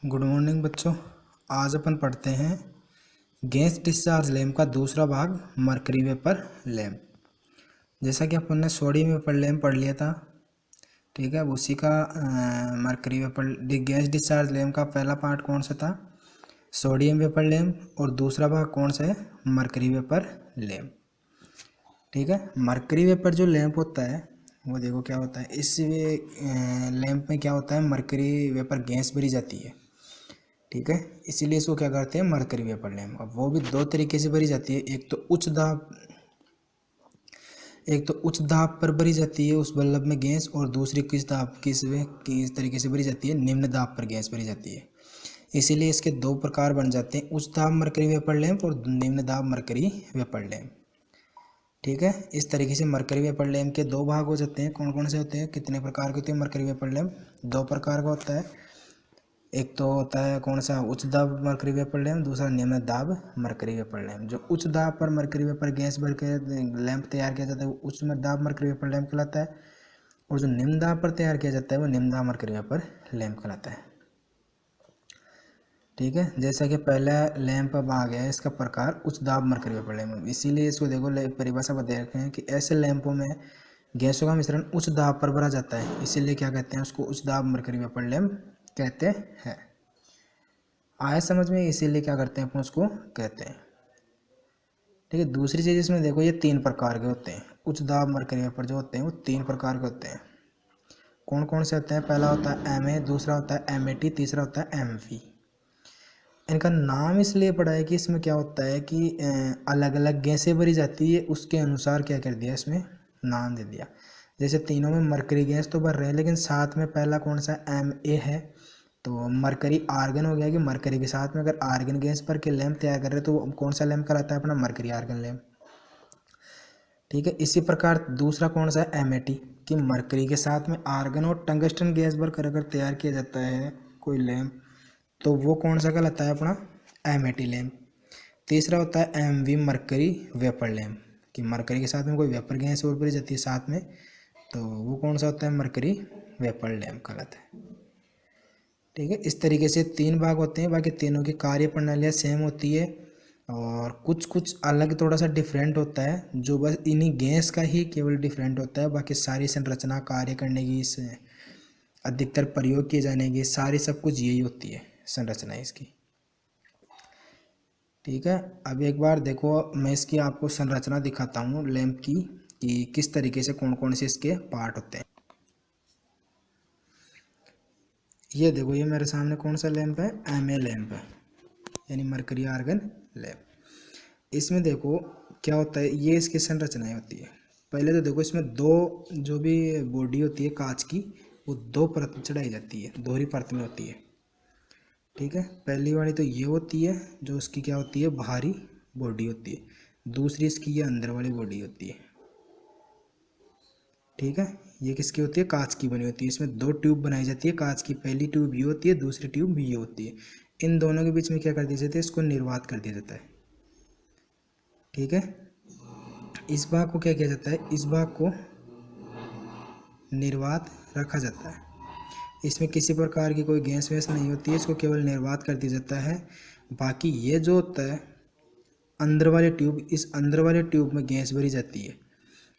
Good morning बच्चों। आज अपन पढ़ते हैं गैस डिस्चार्ज लैम्प का दूसरा भाग, मरकरी वेपर लैम्प। जैसा कि अपन ने सोडियम वेपर लैम्प पढ़ लिया था, ठीक है। अब उसी का mercury vapour gas discharge lamp का पहला पार्ट कौन सा था? Sodium vapour lamp. और दूसरा भाग कौन सा है? मरकरी वेपर लैम्प, ठीक है। मरकरी वेपर जो लैम्प होता है वो देखो क्या होता है। इस लैम्प में क्या होता है, मरकरी वेपर गैस भरी जाती है, ठीक है। इसीलिए इसको क्या करते हैं, मरकरी वेपर लैम्प। अब वो भी दो तरीके से भरी जाती है। एक तो उच्च दाब पर भरी जाती है उस बल्ब में गैस, और दूसरी किस तरीके से भरी जाती है, निम्न दाब पर गैस भरी जाती है। इसीलिए इसके दो प्रकार बन जाते हैं, उच्च दाब मरकरी वेपर लैम्प और निम्न दाब मरकरी वेपर लैम्प, ठीक है। इस तरीके से मरकरी वेपर लैम्प के दो भाग हो जाते हैं। कौन कौन से होते हैं, कितने प्रकार के होते हैं मरकरी वेपर लैम्प? दो प्रकार का होता है। एक तो होता है कौन सा, उच्च दाब मरकरी वेपर लैम्प, दूसरा निम्न दाब मरकरी वेपर लैम्प। जो उच्च दाब पर मरकरी वेपर गैस भर के लैम्प तैयार किया जाता है वो उच्च दाब मरकरी वेपर लैम्प कहलाता है, और जो निम्न दाब पर तैयार किया जाता है वो निम्न दाब मरकरी वेपर लैम्प कहलाता है, ठीक है। जैसा कि पहला लैम्प अब आ गया है, इसका प्रकार उच्च दाब मरकरी वेपर लैम्प। इसीलिए इसको देखो परिभाषा बता रखे हैं कि ऐसे लैंपों में गैसों का मिश्रण उच्च दाब पर भरा जाता है, इसीलिए क्या कहते हैं उसको, उच्च दाब मरकरी वेपर लैम्प कहते हैं। आया समझ में? इसीलिए क्या करते हैं अपन उसको कहते हैं, ठीक है। दूसरी चीज़ इसमें देखो, ये तीन प्रकार के होते हैं। उच्च दाब मरकरी वेपर जो होते हैं वो तीन प्रकार के होते हैं। कौन कौन से होते हैं? पहला होता है MA, दूसरा होता है MAT, तीसरा होता है MV। इनका नाम इसलिए पड़ा है कि इसमें क्या होता है कि अलग अलग गैसें भरी जाती है, उसके अनुसार क्या कर दिया, इसमें नाम दे दिया। जैसे तीनों में मरकरी गैस तो भर रहे हैं, लेकिन साथ में पहला कौन सा MA है, तो मरकरी आर्गन हो गया कि मरकरी के साथ में अगर आर्गन गैस भर के लैंप तैयार कर रहे हैं तो वो कौन सा लैंप कहलाता है अपना, मरकरी आर्गन लैंप, ठीक है। इसी प्रकार दूसरा कौन सा है MAT, कि मरकरी के साथ में आर्गन और टंगस्टन गैस भर कर अगर तैयार किया जाता है कोई लैंप तो वो कौन सा कहलाता है अपना, MAT लैंप। तीसरा होता है MV, मरकरी वेपर लैंप, कि मरकरी के साथ में कोई वेपर गैस और भरी जाती है साथ में, तो वो कौन सा होता है, मरकरी वेपर लैंप कहलाता है, ठीक है। इस तरीके से तीन भाग होते हैं। बाकी तीनों की कार्य प्रणालियाँ सेम होती है, और कुछ कुछ अलग थोड़ा सा डिफरेंट होता है, जो बस इन्हीं गैस का ही केवल डिफरेंट होता है। बाकी सारी संरचना, कार्य करने की, इस अधिकतर प्रयोग किए जाने की सारी सब कुछ यही होती है संरचना इसकी, ठीक है। अब एक बार देखो, मैं इसकी आपको संरचना दिखाता हूँ लैंप की, कि किस तरीके से कौन कौन से इसके पार्ट होते हैं। ये देखो, ये मेरे सामने कौन सा लैंप है, MA लैंप है, यानी मरकरी आर्गन लैंप। इसमें देखो क्या होता है, ये इसकी संरचनाएं होती है। पहले तो देखो, इसमें दो जो भी बॉडी होती है कांच की, वो दो परत चढ़ाई जाती है, दोहरी परत में होती है, ठीक है। पहली वाली तो ये होती है जो उसकी क्या होती है, बाहरी बॉडी होती है। दूसरी इसकी ये अंदर वाली बॉडी होती है, ठीक है। ये किसकी होती है, कांच की बनी होती है। इसमें दो ट्यूब बनाई जाती है कांच की, पहली ट्यूब ये होती है, दूसरी ट्यूब ये होती है। इन दोनों के बीच में क्या कर दिया जाता है, इसको निर्वात कर दिया जाता है, ठीक है। इस भाग को क्या किया जाता है, इस भाग को निर्वात रखा जाता है। इसमें किसी प्रकार की कोई गैस वैस नहीं होती है, इसको केवल निर्वात कर दिया जाता है। बाकी ये जो होता है अंदर वाले ट्यूब, इस अंदर वाले ट्यूब में गैस भरी जाती है।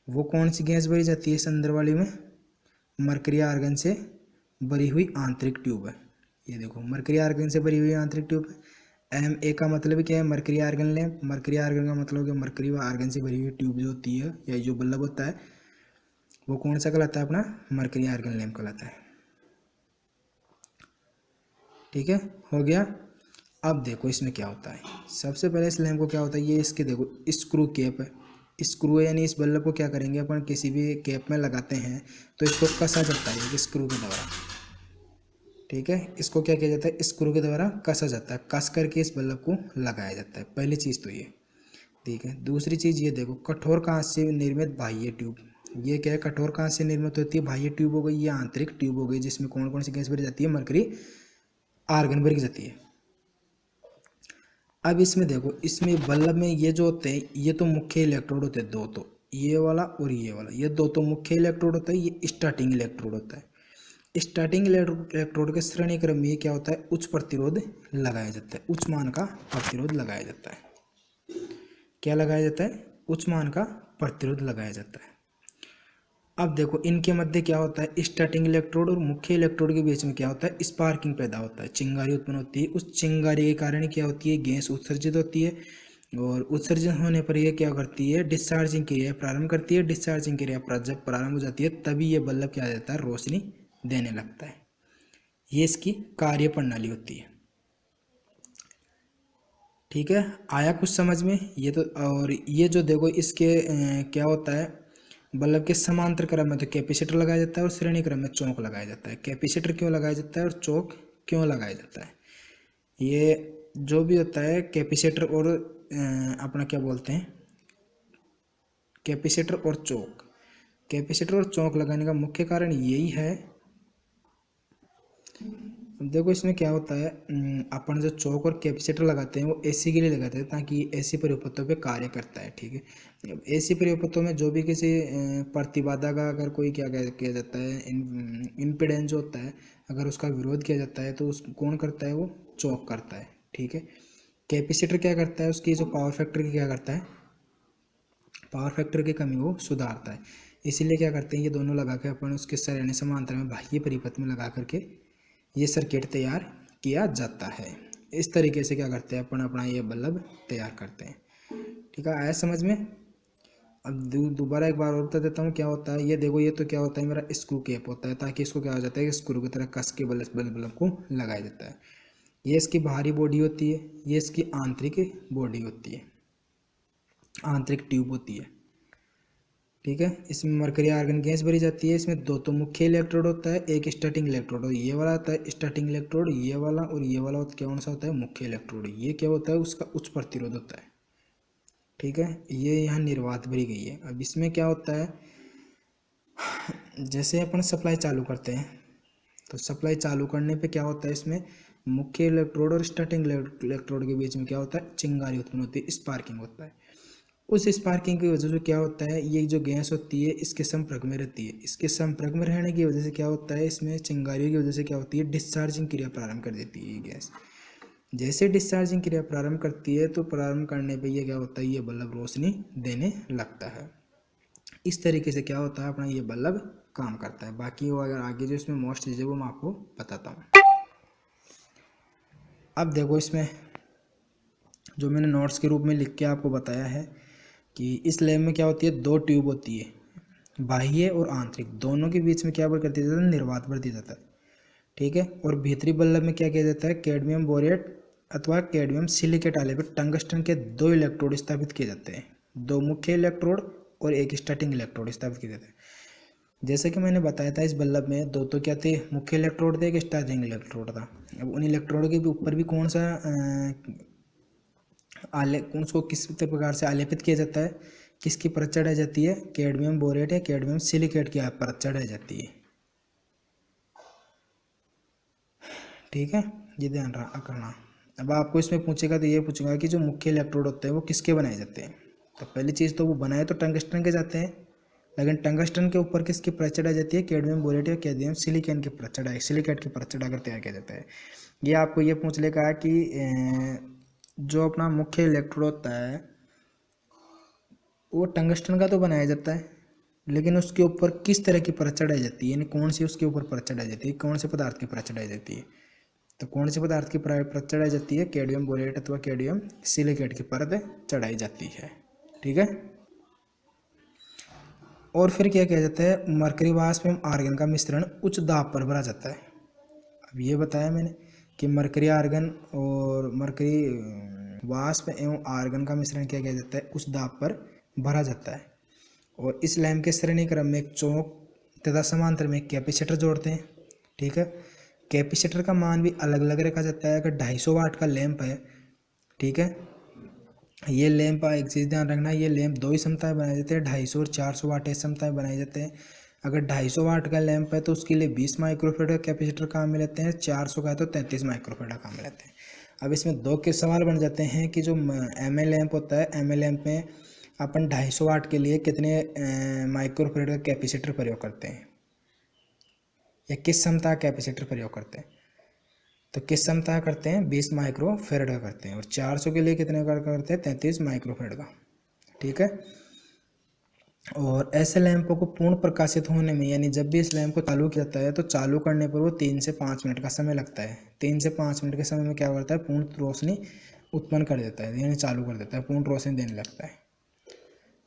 वो कौन सी गैस भरी जाती है इस अंदर वाली में, मरकरी आर्गन से भरी हुई आंतरिक ट्यूब है। ये देखो, मरकरी आर्गन से भरी हुई आंतरिक ट्यूब है। MA का मतलब क्या है, mercury argon lamp. Mercury argon का मतलब है मरकरी व आर्गन से भरी हुई ट्यूब जो होती है, या जो बल्ब होता है वो कौन सा कहलाता है अपना, मरकरी आर्गन लैंप कहलाता है, ठीक है। हो गया। अब देखो इसमें क्या होता है। सबसे पहले इस लैंप को क्या होता है, ये इसके देखो स्क्रू कैप है। स्क्रू है, यानी इस बल्ब को क्या करेंगे अपन, किसी भी कैप में लगाते हैं तो इसको कसा जाता है स्क्रू के द्वारा, ठीक है। इसको क्या किया जाता है, स्क्रू के द्वारा कसा जाता है, कस करके इस बल्ब को लगाया जाता है। पहली चीज़ तो ये, ठीक है। दूसरी चीज़ ये देखो, कठोर कांच से निर्मित बाह्य ट्यूब। ये क्या है, कठोर कांच से निर्मित होती है बाह्य ट्यूब हो गई, ये आंतरिक ट्यूब हो गई, जिसमें कौन कौन सी गैस भरी जाती है, मरकरी आर्गन भरी जाती है। अब इसमें देखो, इसमें बल्ब में ये जो होते हैं ये तो मुख्य इलेक्ट्रोड होते हैं दो, तो ये वाला और ये वाला, ये दो तो मुख्य इलेक्ट्रोड होता है, ये स्टार्टिंग इलेक्ट्रोड होता है। स्टार्टिंग इलेक्ट्रोड के श्रेणी क्रम में क्या होता है, उच्च प्रतिरोध लगाया जाता है, उच्च मान का प्रतिरोध लगाया जाता है। क्या लगाया जाता है, उच्च मान का प्रतिरोध लगाया जाता है। अब देखो इनके मध्य क्या होता है, स्टार्टिंग इलेक्ट्रोड और मुख्य इलेक्ट्रोड के बीच में क्या होता है, स्पार्किंग पैदा होता है, चिंगारी उत्पन्न होती है। उस चिंगारी के कारण क्या होती है, गैस उत्सर्जित होती है और उत्सर्जन होने पर यह क्या करती है, डिस्चार्जिंग क्रिया प्रारंभ करती है। डिस्चार्जिंग क्रिया जब प्रारंभ हो जाती है तभी ये बल्ब क्या जाता है, रोशनी देने लगता है। ये इसकी कार्य प्रणाली होती है। ठीक है, आया कुछ समझ में ये तो। और ये जो देखो इसके क्या होता है, बल्ब के समांतर क्रम में तो कैपेसिटर लगाया जाता है और श्रेणी क्रम में चौक लगाया जाता है। कैपेसिटर क्यों लगाया जाता है और चौक क्यों लगाया जाता है, ये जो भी होता है कैपेसिटर और अपना क्या बोलते हैं, कैपेसिटर और चौक, कैपेसिटर और चौक लगाने का मुख्य कारण यही है। देखो इसमें क्या होता है, अपन जो चौक और कैपेसिटर लगाते हैं वो एसी के लिए लगाते हैं ताकि एसी परिपथों पे कार्य करता है। ठीक है, एसी परिपथों में जो भी किसी प्रतिबाधा का अगर कोई क्या किया जाता है, इम्पीडेंस जो होता है अगर उसका विरोध किया जाता है तो उस कौन करता है, वो चौक करता है। ठीक है, कैपेसिटर क्या करता है, उसकी जो पावर फैक्टर की क्या करता है, पावर फैक्टर की कमी वो सुधारता है। इसीलिए क्या करते हैं, ये दोनों लगा के अपन उसके श्रेणी समांतर में बाह्य परिपथ में लगा करके ये सर्किट तैयार किया जाता है। इस तरीके से क्या करते हैं अपन अपना ये बल्ब तैयार करते हैं। ठीक है, आया समझ में। अब दोबारा एक बार और बता देता हूँ क्या होता है। ये देखो ये तो क्या होता है, मेरा स्क्रू कैप होता है ताकि इसको क्या हो जाता है कि स्क्रू की तरह कस के बल्ब को लगाया जाता है। ये इसकी बाहरी बॉडी होती है, ये इसकी आंतरिक बॉडी होती है, आंतरिक ट्यूब होती है। ठीक है, इसमें मरकरी आर्गन गैस भरी जाती है। इसमें दो तो मुख्य इलेक्ट्रोड होता है, एक स्टार्टिंग इलेक्ट्रोड और ये वाला होता है स्टार्टिंग इलेक्ट्रोड, ये वाला और ये वाला कौन सा होता है, मुख्य इलेक्ट्रोड। ये क्या होता है, उसका उच्च प्रतिरोध होता है। ठीक है, ये यहाँ निर्वात भरी गई है। अब इसमें क्या होता है, जैसे अपन सप्लाई चालू करते हैं तो सप्लाई चालू करने पे क्या होता है, इसमें मुख्य इलेक्ट्रोड और स्टार्टिंग इलेक्ट्रोड के बीच में क्या होता है, चिंगारी उत्पन्न होती है, स्पार्किंग होता है। उस स्पार्किंग की वजह से क्या होता है, ये जो गैस होती है इसके संपर्क में रहती है। इसके संपर्क में रहने की वजह से क्या होता है, इसमें चिंगारियों की वजह से क्या होती है, डिस्चार्जिंग क्रिया प्रारंभ कर देती है ये गैस। जैसे डिस्चार्जिंग क्रिया प्रारंभ करती है तो प्रारंभ करने पे ये क्या होता है, ये बल्ब रोशनी देने लगता है। इस तरीके से क्या होता है, अपना ये बल्ब काम करता है। बाकी वो अगर आगे जो इसमें मोस्ट चीज़ें वो मैं आपको बताता हूँ। अब देखो इसमें जो मैंने नोट्स के रूप में लिख के आपको बताया है कि इस लैब में क्या होती है, दो ट्यूब होती है, बाह्य और आंतरिक, दोनों के बीच में क्या कर दिया जाता है, निर्वात भर दिया जाता है। ठीक है, और भीतरी बल्ब में क्या किया जाता है, कैडमियम बोरेट अथवा कैडमियम सिलिकेट आले पर टंगस्टन के दो इलेक्ट्रोड स्थापित किए जाते हैं, दो मुख्य इलेक्ट्रोड और एक स्टार्टिंग इलेक्ट्रोड स्थापित किए जाते हैं। जैसे कि मैंने बताया था इस बल्ब में दो तो क्या थे, मुख्य इलेक्ट्रोड थे, एक स्टार्टिंग इलेक्ट्रोड था। अब उन इलेक्ट्रोड के ऊपर भी कौन सा उसको किस प्रकार से आलेपित किया जाता है, किसकी परत चढ़ाई जाती है, कैडमियम बोरेट या कैडमियम सिलिकेट की परत चढ़ाई जाती है। ठीक है, ये ध्यान रखना। अब आपको इसमें पूछेगा तो ये पूछेगा कि जो मुख्य इलेक्ट्रोड होते हैं वो किसके बनाए जाते हैं। तो पहली चीज़ तो वो बनाए तो टंगस्टन के जाते हैं, लेकिन टंगस्टन के ऊपर किसकी परत चढ़ाई जाती है, कैडमियम बोरेट या कैडमियम सिलिकेट की परत चढ़ा कर तैयार किया जाता है। ये आपको ये पूछ लेगा कि जो अपना मुख्य इलेक्ट्रोड होता है वो टंगस्टन का तो बनाया जाता है, लेकिन उसके ऊपर किस तरह की परत चढ़ाई जाती है, यानी कौन सी उसके ऊपर परत चढ़ाई जाती है, कौन से पदार्थ की परत चढ़ाई जाती है। तो कौन से पदार्थ की परत चढ़ाई जाती है, कैडमियम बोरेट अथवा कैडमियम सिलिकेट की परत चढ़ाई जाती है। ठीक है, और फिर क्या किया जाता है, मरकरी वाष्प एवं आर्गन का मिश्रण उच्च दाब पर भरा जाता है। अब ये बताया मैंने कि मरकरी आर्गन और मरकरी वाष्प एवं आर्गन का मिश्रण क्या किया जाता है, उच्च दाब पर भरा जाता है। और इस लैंप के श्रेणी क्रम में एक चौक तथा समांतर में एक कैपेसिटर जोड़ते हैं। ठीक है, कैपेसिटर का मान भी अलग अलग रखा जाता है। अगर 250 वाट का लैंप है, ठीक है, ये लैंप एक चीज़ ध्यान रखना, ये लैंप दो ही क्षमताएँ बनाए जाते हैं, 250 और 400 वाट क्षमताएँ बनाए जाते हैं। अगर 250 वाट का लैंप है तो उसके लिए 20 माइक्रोफेड का कैपेसिटर काम में लेते हैं, 400 का है तो 33 माइक्रोफेड का काम में लेते हैं। अब इसमें दो के सवाल बन जाते हैं कि जो एम एल लैंप होता है, एम एल लैंप में अपन 250 वाट के लिए कितने माइक्रोफेड का कैपेसिटर प्रयोग करते हैं, या किस क्षमता कैपेसिटर प्रयोग करते हैं? तो किस क्षमता करते हैं? 20 माइक्रोफेरेड का करते हैं। और 400 के लिए कितने का करते हैं? 33 माइक्रोफेरेड का। ठीक है। और ऐसे लैंपों को पूर्ण प्रकाशित होने में, यानी जब भी इस लैंप को चालू किया जाता है तो चालू करने पर वो 3 से 5 मिनट का समय लगता है। 3 से 5 मिनट के समय में क्या करता है? पूर्ण रोशनी उत्पन्न कर देता है, यानी चालू कर देता है, पूर्ण रोशनी देने लगता है।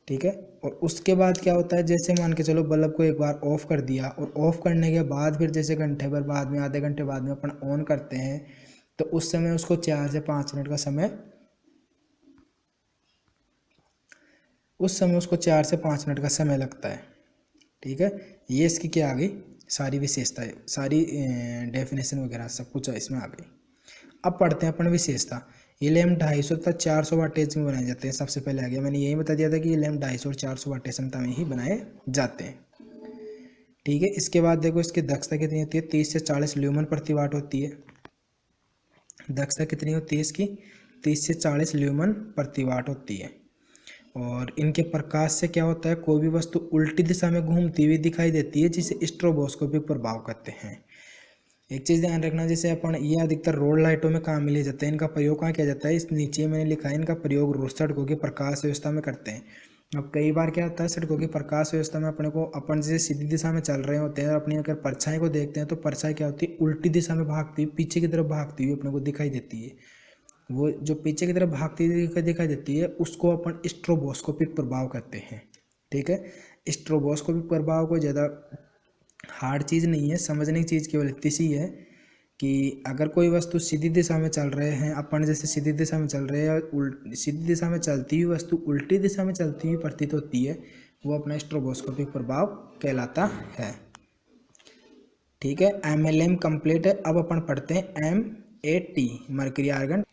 ठीक है। और उसके बाद क्या होता है? जैसे मान के चलो बल्ब को एक बार ऑफ कर दिया, और ऑफ करने के बाद फिर जैसे घंटे भर बाद में, आधे घंटे बाद में अपन ऑन करते हैं, तो उस समय उसको 4 से 5 मिनट का समय, उस समय उसको 4 से 5 मिनट का समय लगता है। ठीक है। ये इसकी क्या आ गई? सारी विशेषताएं, सारी डेफिनेशन वगैरह सब कुछ इसमें आ गई। अब पढ़ते हैं अपन विशेषता। ये लैम्प 250 तथा 400 वाटेज में बनाए जाते हैं। सबसे पहले आ गया, मैंने यही बता दिया था कि ये लैम्प 250 और 400 वाटेज क्षमता में ही बनाए जाते हैं। ठीक है। इसके बाद देखो इसकी दक्षता कितनी होती है? 30 से 40 ल्यूमन प्रति वाट होती है। दक्षता कितनी होती है इसकी? 30 से 40 ल्यूमन प्रति वाट होती है। और इनके प्रकाश से क्या होता है? कोई भी वस्तु उल्टी दिशा में घूमती हुई दिखाई देती है, जिसे स्ट्रोबोस्कोपिक प्रभाव कहते हैं। एक चीज़ ध्यान रखना, जैसे अपन ये अधिकतर रोड लाइटों में काम में लिए जाते हैं, इनका प्रयोग कहाँ किया जाता है? इस नीचे मैंने लिखा है, इनका प्रयोग रोड सड़कों की प्रकाश व्यवस्था में करते हैं। अब कई बार क्या होता है, सड़कों की प्रकाश व्यवस्था में अपने को, अपन जैसे सीधी दिशा में चल रहे होते हैं, अपनी अगर परछाई को देखते हैं तो परछाई क्या होती है? उल्टी दिशा में भागती हुई, पीछे की तरफ भागती हुई अपने को दिखाई देती है। वो जो पीछे की तरफ भागती हुई दिखाई देती है, उसको अपन स्ट्रोबोस्कोपिक प्रभाव कहते हैं। ठीक है। स्ट्रोबोस्कोपिक प्रभाव को ज़्यादा हार्ड चीज़ नहीं है, समझने की चीज़ केवल इतनी सी है कि अगर कोई वस्तु सीधी दिशा में चल रहे हैं, अपन जैसे सीधी दिशा में चल रहे हैं, सीधी दिशा में चलती हुई वस्तु उल्टी दिशा में चलती हुई प्रतीत होती है, वो अपना स्ट्रोबोस्कोपिक प्रभाव कहलाता है। ठीक है। MLM कंप्लीट है। अब अपन पढ़ते हैं MAT, मर्करी आर्गन।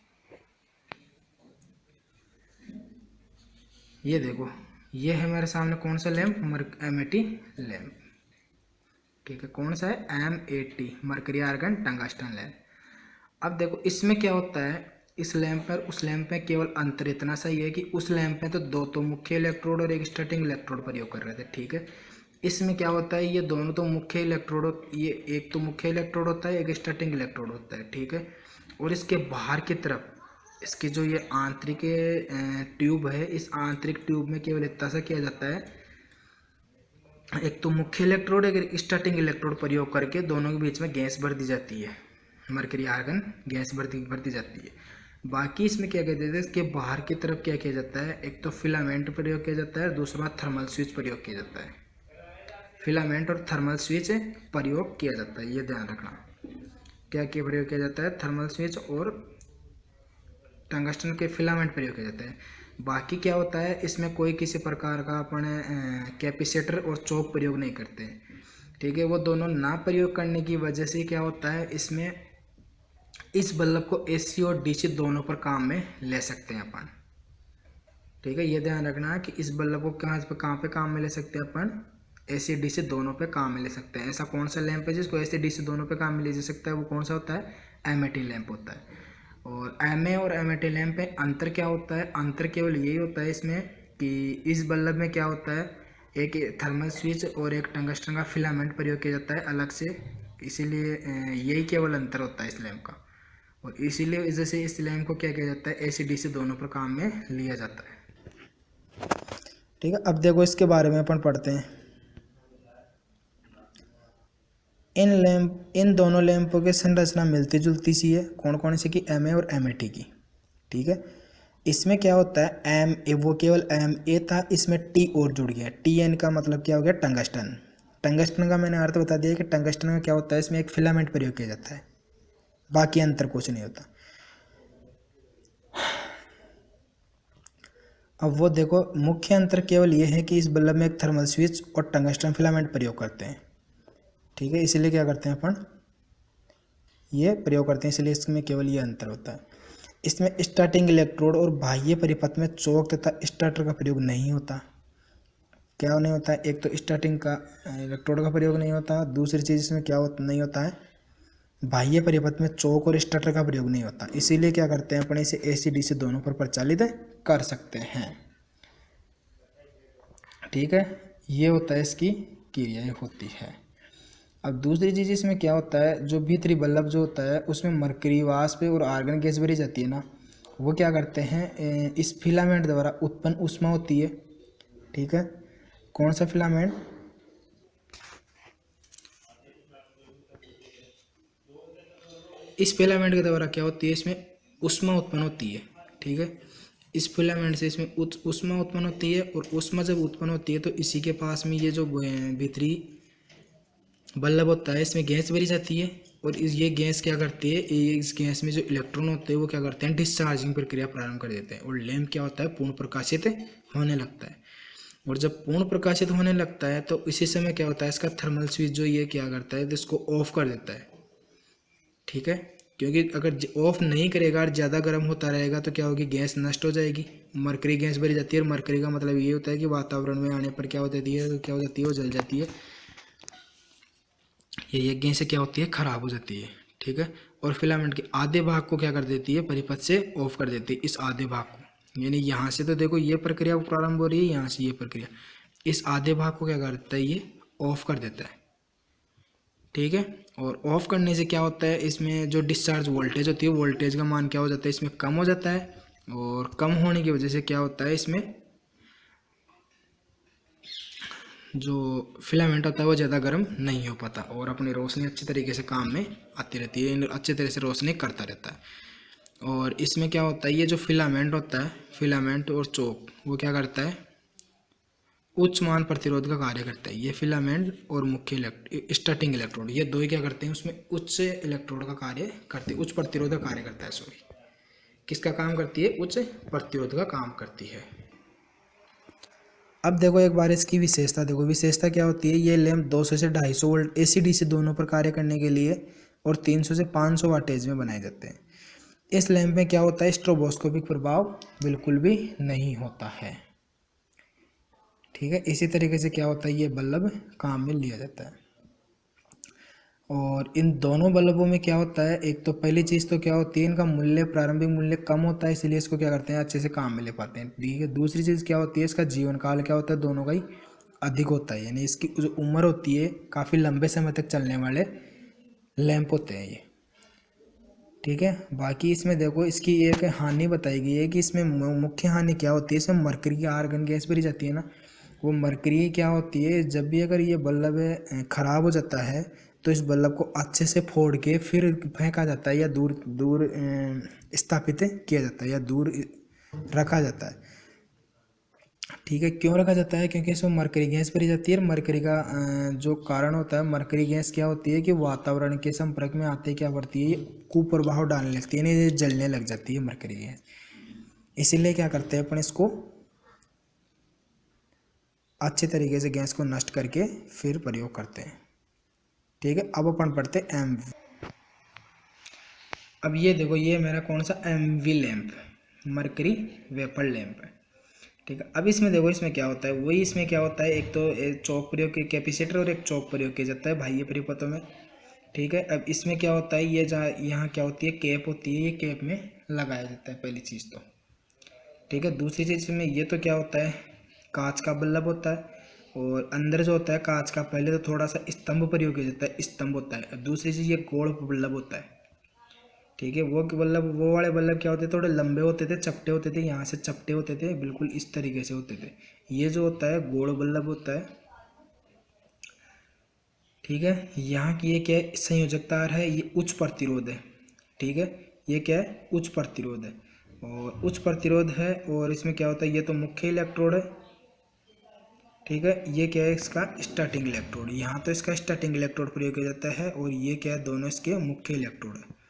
ये देखो, ये है मेरे सामने कौन सा लैंप? MAT lamp. ठीक है। कौन सा है? MAT, mercury argon tungsten lamp. अब देखो इसमें क्या होता है, इस लैंप पर उस लैंप में केवल अंतर इतना सा ही है कि उस लैंप में तो दो तो मुख्य इलेक्ट्रोड और एक स्टार्टिंग इलेक्ट्रोड प्रयोग कर रहे थे। ठीक है। इसमें क्या होता है, ये दोनों तो मुख्य इलेक्ट्रोड, ये एक तो मुख्य इलेक्ट्रोड होता है, एक स्टार्टिंग इलेक्ट्रोड होता है। ठीक है। और इसके बाहर की तरफ इसकी जो ये आंतरिक ट्यूब है, इस आंतरिक ट्यूब में केवल इतना सा किया जाता है, एक तो मुख्य इलेक्ट्रोड एक स्टार्टिंग इलेक्ट्रोड प्रयोग करके दोनों के बीच में गैस भर दी जाती है, मर्करी आर्गन गैस भर दी जाती है। बाकी इसमें क्या कहते हैं, इसके बाहर की तरफ क्या किया जाता है, एक तो फिलामेंट प्रयोग किया जाता है, दूसरा थर्मल स्विच प्रयोग किया जाता है। फिलामेंट और थर्मल स्विच प्रयोग किया जाता है, ये ध्यान रखना। क्या प्रयोग किया जाता है? थर्मल स्विच और टंगस्टन के फिलामेंट प्रयोग किया जाता है। बाकी क्या होता है, इसमें कोई किसी प्रकार का अपन कैपेसिटर और चोक प्रयोग नहीं करते। ठीक है। वो दोनों ना प्रयोग करने की वजह से क्या होता है, इसमें इस बल्ब को AC और DC दोनों पर काम में ले सकते हैं अपन। ठीक है। ये ध्यान रखना है कि इस बल्ब को कहाँ पे काम में ले सकते हैं अपन? AC DC दोनों पे काम में ले सकते हैं। ऐसा कौन सा लैंप है जिसको AC DC दोनों पे काम में ले जा सकता है? वो कौन सा होता है? MAT लैंप होता है। और MA और MAT लैंप में अंतर क्या होता है? अंतर केवल यही होता है इसमें कि इस बल्ब में क्या होता है, एक थर्मल स्विच और एक टंगस्टन का फिलामेंट प्रयोग किया जाता है अलग से, इसीलिए यही केवल अंतर होता है इस लैंप का। और इसीलिए वजह से इस लैंप को क्या किया जाता है? AC DC दोनों पर काम में लिया जाता है। ठीक है। अब देखो इसके बारे में अपन पढ़ते हैं। इन दोनों लैंपों की संरचना मिलती जुलती सी है। कौन कौन सी की? MA और MAT की। ठीक है। इसमें क्या होता है, वो केवल MA था, इसमें T और जुड़ गया। TN का मतलब क्या हो गया? टंगस्टन। टंगस्टन का मैंने अर्थ बता दिया कि टंगस्टन का क्या होता है, इसमें एक फिलामेंट प्रयोग किया जाता है, बाकी अंतर कुछ नहीं होता। अब वो देखो, मुख्य अंतर केवल ये है कि इस बल्ब में एक थर्मल स्विच और टंगस्टन फिलामेंट प्रयोग करते हैं। ठीक है। इसीलिए क्या करते हैं अपन, ये प्रयोग करते हैं, इसलिए इसमें केवल ये अंतर होता है। इसमें स्टार्टिंग इलेक्ट्रोड और बाह्य परिपथ में चौक तथा स्टार्टर का प्रयोग नहीं होता। क्या नहीं होता है? एक तो स्टार्टिंग का इलेक्ट्रोड का प्रयोग नहीं होता, दूसरी चीज़ इसमें क्या नहीं होता है, बाह्य परिपथ में चौक और स्टार्टर का प्रयोग नहीं होता। इसीलिए क्या करते हैं अपन, इसे AC DC दोनों पर प्रचालित कर सकते हैं। ठीक है। ये होता है, इसकी क्रियाएं होती है। अब दूसरी चीज़ इसमें क्या होता है, जो भीतरी बल्ब जो होता है उसमें मरकरी वाष्प और आर्गन गैस भरी जाती है ना, वो क्या करते हैं, इस फिलामेंट द्वारा उत्पन्न ऊष्मा होती है। ठीक है, कौन सा फिलामेंट, इस फिलामेंट के द्वारा क्या होती है, इसमें ऊष्मा उत्पन्न होती है। ठीक है, इस फिलामेंट से इसमें ऊष्मा उत्पन्न होती है, और ऊष्मा जब उत्पन्न होती है तो इसी के पास में ये जो भीतरी बल्ब होता है इसमें गैस भरी जाती है, और ये गैस क्या करती है, इस गैस में जो इलेक्ट्रॉन होते हैं वो क्या करते हैं, डिस्चार्जिंग प्रक्रिया प्रारंभ कर देते हैं, और लैंप क्या होता है, पूर्ण प्रकाशित होने लगता है। और जब पूर्ण प्रकाशित होने लगता है तो इसी समय क्या होता है, इसका थर्मल स्विच जो ये क्या करता है तो इसको ऑफ कर देता है। ठीक है, क्योंकि अगर ऑफ नहीं करेगा और ज़्यादा गर्म होता रहेगा तो क्या होगी, गैस नष्ट हो जाएगी, मरकरी गैस भरी जाती है, और मरकरी का मतलब ये होता है कि वातावरण में आने पर क्या हो जाती है, तो क्या हो जाती है, वो जल जाती है, ये गैसें क्या होती है, खराब हो जाती है। ठीक है, और फिलामेंट के आधे भाग को क्या कर देती है, परिपथ से ऑफ कर देती है, इस आधे भाग को, यानी यहाँ से तो देखो ये प्रक्रिया प्रारंभ हो रही है, यहाँ से ये प्रक्रिया, इस आधे भाग को क्या करता है, ये ऑफ कर देता है। ठीक है, और ऑफ करने से क्या होता है, इसमें जो डिस्चार्ज वोल्टेज होती है, वोल्टेज का मान क्या हो जाता है, इसमें कम हो जाता है, और कम होने की वजह से क्या होता है, इसमें जो फिलामेंट होता है वो ज़्यादा गर्म नहीं हो पाता, और अपनी रोशनी अच्छी तरीके से काम में आती रहती है, अच्छी तरह से रोशनी करता रहता है। और इसमें क्या होता है, ये जो फिलामेंट होता है, फिलामेंट और चौक, वो क्या करता है, उच्च मान प्रतिरोध का कार्य करता है। ये फिलामेंट और मुख्य स्टार्टिंग इलेक्ट्रोड, ये दो ही क्या करते हैं, उसमें उच्च इलेक्ट्रोड का कार्य करते हैं, उच्च प्रतिरोध का कार्य करता है, सॉरी, किसका काम करती है, उच्च प्रतिरोध का काम करती है। अब देखो एक बार इसकी विशेषता देखो, विशेषता क्या होती है, ये लैंप 200 से 250 वोल्ट AC DC दोनों पर कार्य करने के लिए और 300 से 500 वाटेज में बनाए जाते हैं। इस लैंप में क्या होता है, स्ट्रोबोस्कोपिक प्रभाव बिल्कुल भी नहीं होता है। ठीक है, इसी तरीके से क्या होता है, ये बल्ब काम में लिया जाता है। और इन दोनों बल्बों में क्या होता है, एक तो पहली चीज़ तो क्या होती है, इनका मूल्य, प्रारंभिक मूल्य कम होता है, इसलिए इसको क्या करते हैं, अच्छे से काम में ले पाते हैं। ठीक है, दूसरी चीज़ क्या होती है, इसका जीवन काल क्या होता है, दोनों का ही अधिक होता है, यानी इसकी जो उम्र होती है काफ़ी लंबे समय तक चलने वाले लैंप होते हैं ये। ठीक है, बाकी इसमें देखो इसकी एक हानि बताई गई है कि इसमें मुख्य हानि क्या होती है, इसमें मरकरी की आर्गन गैस भरी जाती है ना, वो मरकरी क्या होती है, जब भी अगर ये बल्ब ख़राब हो जाता है तो इस बल्ब को अच्छे से फोड़ के फिर फेंका जाता है, या दूर दूर स्थापित किया जाता है, या दूर रखा जाता है। ठीक है, क्यों रखा जाता है, क्योंकि इसमें मरकरी गैस भरी जाती है। मरकरी का जो कारण होता है, मरकरी गैस क्या होती है कि वातावरण के संपर्क में आते क्या करती है, ये कुप्रभाव डालने लगती है, ये जलने लग जाती है मरकरी गैस। इसीलिए क्या करते हैं अपन, इसको अच्छे तरीके से गैस को नष्ट करके फिर प्रयोग करते हैं। ठीक है, अब अपन पढ़ते हैं MV। अब ये देखो, ये मेरा कौन सा MV lamp, mercury vapour lamp है। ठीक है, अब इसमें देखो, इसमें क्या होता है, वही इसमें क्या होता है, एक तो चौक प्रयोग के कैपेसिटर और एक चौक प्रयोग किया जाता है बाह्य परिपथों में। ठीक है, अब इसमें क्या होता है, ये जहाँ यहाँ क्या होती है, कैप होती है, ये कैप में लगाया जाता है पहली चीज़ तो। ठीक है, दूसरी चीज़ में ये तो क्या होता है, कांच का बल्ब होता है, और अंदर जो होता है कांच का, पहले तो थोड़ा सा स्तंभ प्रयोग किया जाता है, स्तंभ होता है। दूसरी चीज़ ये गोल बल्ब होता है। ठीक है, वो बल्ब, वो वाले बल्ब क्या होते थे, थोड़े लंबे होते थे, चपटे होते थे, यहाँ से चपटे होते थे, बिल्कुल इस तरीके से होते थे। ये जो होता है गोल बल्ब होता है। ठीक है, यहाँ की ये क्या है, संयोजक तार है, ये उच्च प्रतिरोध है। ठीक है, ये क्या है, उच्च प्रतिरोध है, और उच्च प्रतिरोध है, और इसमें क्या होता है, ये तो मुख्य इलेक्ट्रोड है। ठीक है, ये क्या है, इसका स्टार्टिंग इलेक्ट्रोड, यहाँ तो इसका स्टार्टिंग इलेक्ट्रोड प्रयोग किया जाता है, और ये क्या है, दोनों इसके मुख्य इलेक्ट्रोड है।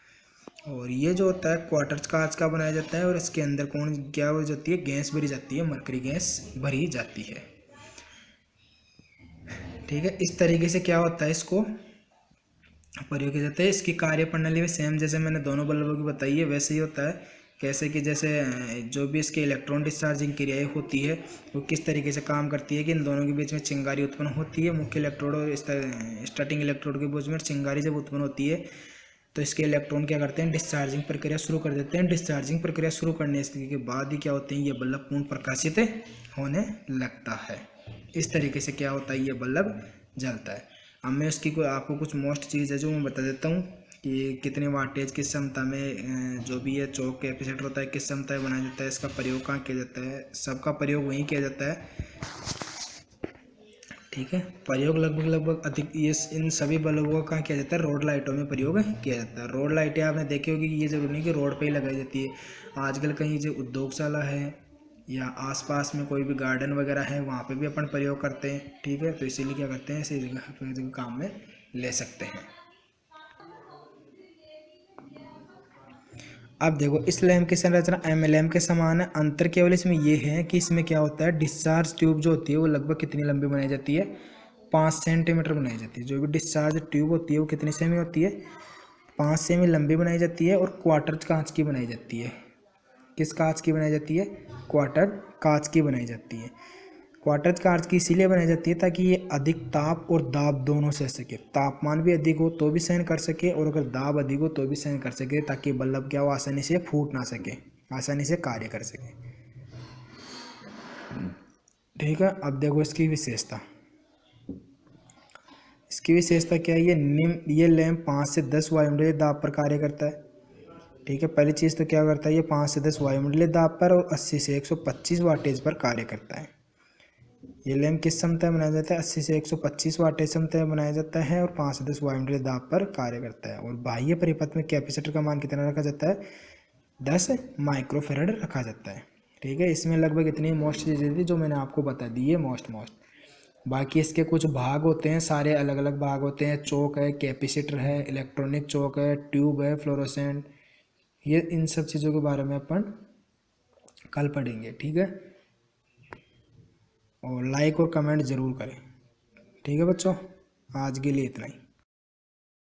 और ये जो होता है क्वार्टर कांच का बनाया जाता है, और इसके अंदर कौन क्या हो जाती है, गैस भरी जाती है, मरकरी गैस भरी जाती है। ठीक है, इस तरीके से क्या होता है, इसको प्रयोग किया जाता है। इसकी कार्य प्रणाली में सेम जैसे मैंने दोनों बल्बों की बताई है वैसे ही होता है। कैसे कि जैसे जो भी इसके इलेक्ट्रॉन डिस्चार्जिंग क्रियाएं होती है वो किस तरीके से काम करती है कि इन दोनों के बीच में चिंगारी उत्पन्न होती है। मुख्य इलेक्ट्रोड और स्टार्टिंग इलेक्ट्रोड के बीच में चिंगारी जब उत्पन्न होती है तो इसके इलेक्ट्रॉन क्या करते हैं, डिस्चार्जिंग प्रक्रिया शुरू कर देते हैं। डिस्चार्जिंग प्रक्रिया शुरू करने के बाद ही क्या होते हैं, ये बल्ब पूर्ण प्रकाशित होने लगता है। इस तरीके से क्या होता है, ये बल्ब जलता है। अब मैं इसकी आपको कुछ मोस्ट चीज़ है जो मैं बता देता हूँ कि कितने वाटेज किस क्षमता में जो भी ये चौक कैपेसिटर होता है किस क्षमता में बनाया जाता है, इसका प्रयोग कहाँ किया जाता है। सबका प्रयोग वहीं किया जाता है, ठीक है। प्रयोग लगभग अधिक ये इन सभी बल्बों का कहाँ किया जाता है, रोड लाइटों में प्रयोग किया जाता है। रोड लाइटें आपने देखी होगी कि ये जरूरी नहीं कि रोड पे ही लगाई जाती है। आजकल कहीं जो उद्योगशाला है या आसपास में कोई भी गार्डन वगैरह है वहाँ पे भी अपन प्रयोग करते हैं, ठीक है। तो इसीलिए क्या करते हैं, इसी जगह काम में ले सकते हैं। अब देखो इस लैंप की संरचना एमएलएम के समान है। अंतर केवल इसमें ये है कि इसमें क्या होता है, डिस्चार्ज ट्यूब जो होती है वो लगभग कितनी लंबी बनाई जाती है, 5 सेंटीमीटर बनाई जाती है। जो भी डिस्चार्ज ट्यूब होती है वो कितनी सेमी होती है, 5 सेमी लंबी बनाई जाती है और क्वार्टर कांच की बनाई जाती है। किस कांच की बनाई जाती है, क्वार्टर कांच की बनाई जाती है। क्वार्टर कांच की इसीलिए बनाई जाती है ताकि ये अधिक ताप और दाब दोनों सह सके। तापमान भी अधिक हो तो भी सहन कर सके और अगर दाब अधिक हो तो भी सहन कर सके, ताकि बल्ब क्या हो, आसानी से फूट ना सके, आसानी से कार्य कर सके, ठीक है। अब देखो इसकी विशेषता, इसकी विशेषता क्या है, ये लैंप 5 से 10 वायुमंडलीय दाब पर कार्य करता है, ठीक है। पहली चीज़ तो क्या करता है, ये 5 से 10 वायुमंडलीय दाब पर और 80 से 125 वाटेज पर कार्य करता है। ये लैंप किस क्षमता में बनाया जाता है, 80 से 125 वाटेज क्षमता में बनाया जाता है और 5 से 10 वायुमंडलीय दाब पर कार्य करता है। और बाह्य परिपथ में कैपेसिटर का मान कितना रखा जाता है, 10 माइक्रोफेरेड रखा जाता है, ठीक है। इसमें लगभग इतनी मोस्ट चीज़ें थी जो मैंने आपको बता दी है, मोस्ट। बाकी इसके कुछ भाग होते हैं, सारे अलग अलग भाग होते हैं। चौक है, कैपेसिटर है, इलेक्ट्रॉनिक चौक है, ट्यूब है, फ्लोरोसेंट, ये इन सब चीज़ों के बारे में अपन कल पढ़ेंगे, ठीक है। और लाइक और कमेंट ज़रूर करें, ठीक है बच्चों। आज के लिए इतना ही।